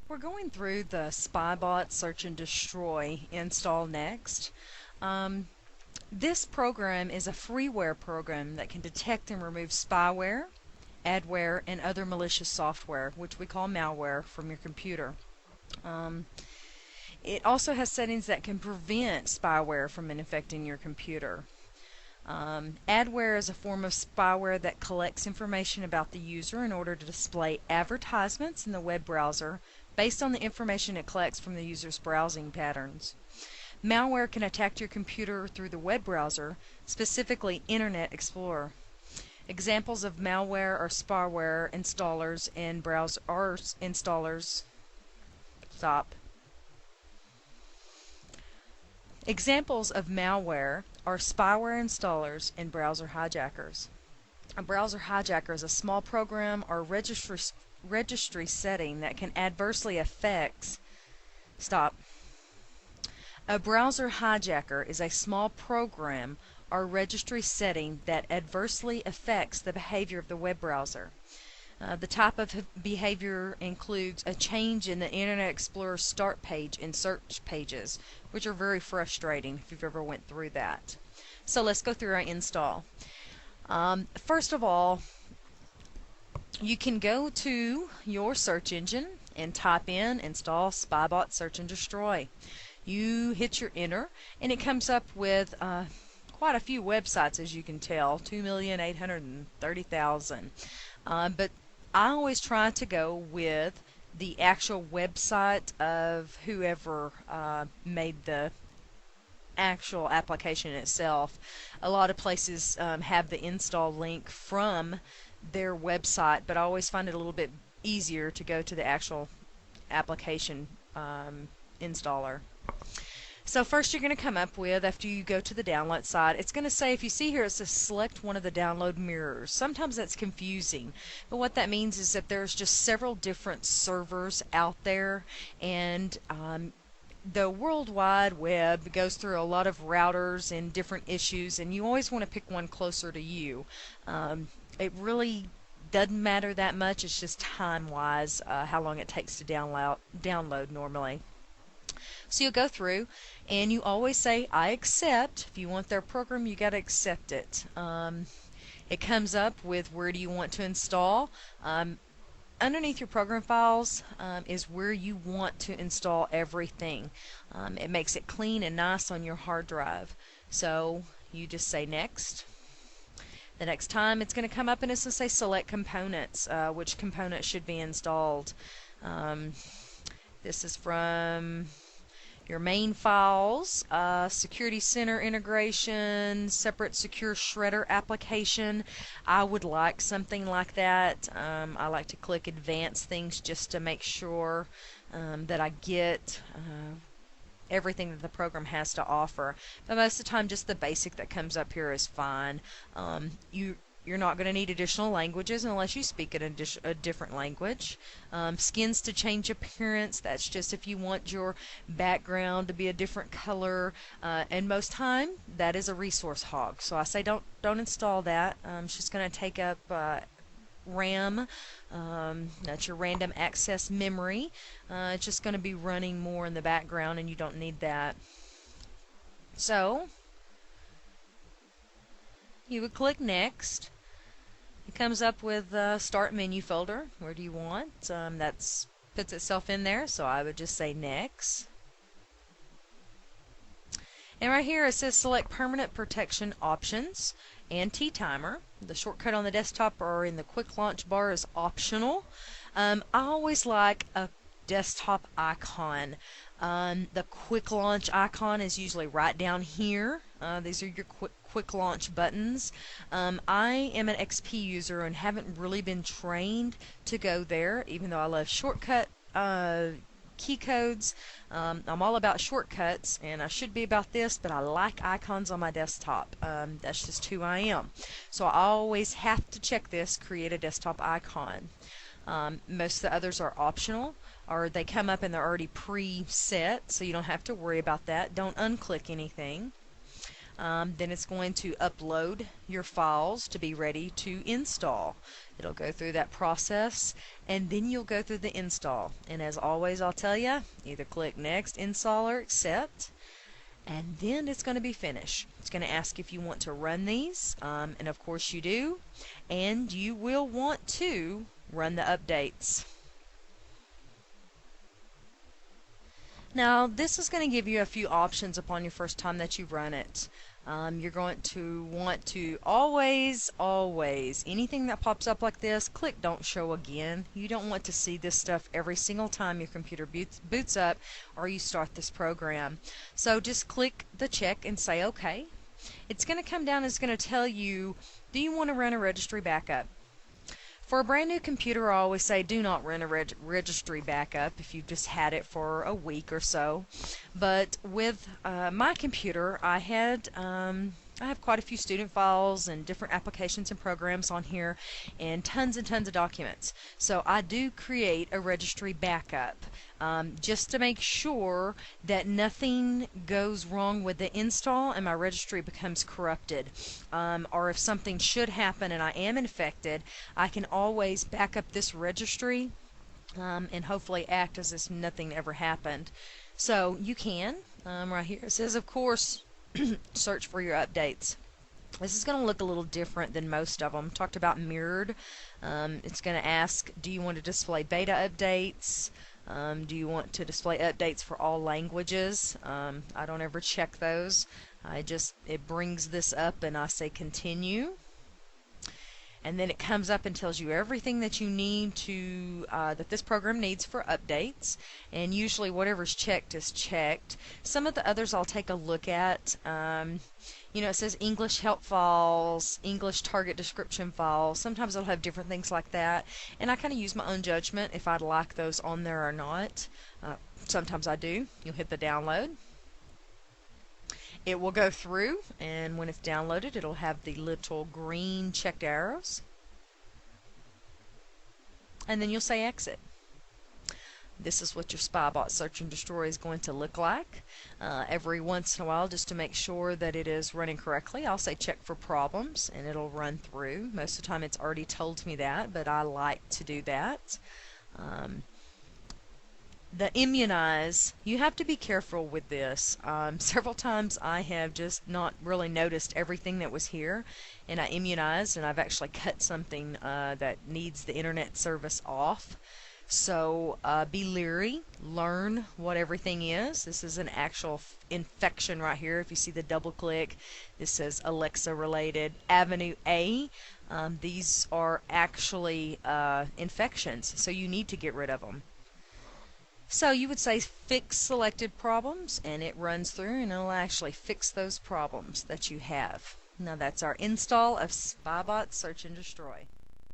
We're going through the Spybot Search and Destroy install next. This program is a freeware program that can detect and remove spyware, adware, and other malicious software, which we call malware, from your computer. It also has settings that can prevent spyware from infecting your computer. Adware is a form of spyware that collects information about the user in order to display advertisements in the web browser based on the information it collects from the user's browsing patterns. Malware can attack your computer through the web browser, specifically Internet Explorer. Examples of malware are spyware installers and browser installers. Examples of malware are spyware installers and browser hijackers. A browser hijacker is a small program or registry setting that can adversely affect. A browser hijacker is a small program or registry setting that adversely affects the behavior of the web browser. The type of behavior includes a change in the Internet Explorer start page and search pages, which are very frustrating if you've ever went through that. So let's go through our install. First of all, you can go to your search engine and type in install Spybot Search and Destroy. You hit your enter and it comes up with quite a few websites, as you can tell, 2,830,000. But I always try to go with the actual website of whoever made the actual application itself. A lot of places have the install link from their website, but I always find it a little bit easier to go to the actual application installer. So first you're going to come up with, after you go to the download site, it's going to say, if you see here, it says select one of the download mirrors. Sometimes that's confusing, but what that means is that there's just several different servers out there, and the World Wide Web goes through a lot of routers and different issues, and you always want to pick one closer to you. It really doesn't matter that much, it's just time-wise how long it takes to download normally. So you'll go through and you always say I accept. If you want their program, you got to accept it. It comes up with where do you want to install. Underneath your program files is where you want to install everything. It makes it clean and nice on your hard drive. So you just say next. The next time it's going to come up and it's going to say select components, which components should be installed. This is from your main files, Security Center integration, separate secure shredder application. I would like something like that. I like to click advanced things just to make sure that I get everything that the program has to offer. But most of the time just the basic that comes up here is fine. You're not going to need additional languages unless you speak a different language. Skins to change appearance, that's just if you want your background to be a different color, and most time that is a resource hog. So I say don't install that. It's just going to take up RAM. That's your random access memory. It's just going to be running more in the background and you don't need that. So you would click next. It comes up with start menu folder. Where do you want? That puts itself in there, so I would just say next. And right here it says select permanent protection options and T-timer. The shortcut on the desktop or in the quick launch bar is optional. I always like a desktop icon. The quick launch icon is usually right down here. These are your quick launch buttons. I am an XP user and haven't really been trained to go there, even though I love shortcut key codes. I'm all about shortcuts, and I should be about this, but I like icons on my desktop. That's just who I am. So I always have to check this, create a desktop icon. Most of the others are optional, or they come up and they're already preset, so you don't have to worry about that. Don't unclick anything. Then it's going to upload your files to be ready to install. It'll go through that process, and then you'll go through the install. And as always, I'll tell you, either click Next, Install, or Accept, and then it's going to be finished. It's going to ask if you want to run these, and of course you do, and you will want to run the updates. Now, this is going to give you a few options upon your first time that you run it. You're going to want to always, anything that pops up like this, click Don't Show Again. You don't want to see this stuff every single time your computer boots up or you start this program. So just click the check and say OK. It's going to come down and it's going to tell you, do you want to run a registry backup? For a brand new computer, I always say do not run a registry backup if you've just had it for a week or so. But with my computer, I have quite a few student files and different applications and programs on here and tons of documents. So I do create a registry backup just to make sure that nothing goes wrong with the install and my registry becomes corrupted. Or if something should happen and I am infected, I can always back up this registry and hopefully act as if nothing ever happened. So you can, right here it says, of course, search for your updates. This is going to look a little different than most of them. Talked about mirrored. It's going to ask, do you want to display beta updates? Do you want to display updates for all languages? I don't ever check those. It brings this up and I say continue. And then it comes up and tells you everything that you need to that this program needs for updates, and usually whatever's checked is checked. Some of the others I'll take a look at. You know, it says English help files, English target description files. Sometimes it'll have different things like that, and I kind of use my own judgment if I'd like those on there or not. Sometimes I do. You'll hit the download. It will go through, and when it's downloaded, it'll have the little green checked arrows. And then you'll say exit. This is what your Spybot Search and Destroy is going to look like. Every once in a while, just to make sure that it is running correctly, I'll say check for problems, and it'll run through. Most of the time, it's already told me that, but I like to do that. The immunize, you have to be careful with this. Several times I have just not really noticed everything that was here, and I immunized, and I've actually cut something that needs the internet service off. So be leery, learn what everything is. This is an actual infection right here. If you see the double click, this says Alexa related. Avenue A, these are actually infections, so you need to get rid of them. So you would say fix selected problems, and it runs through and it'll actually fix those problems that you have. Now that's our install of Spybot Search and Destroy.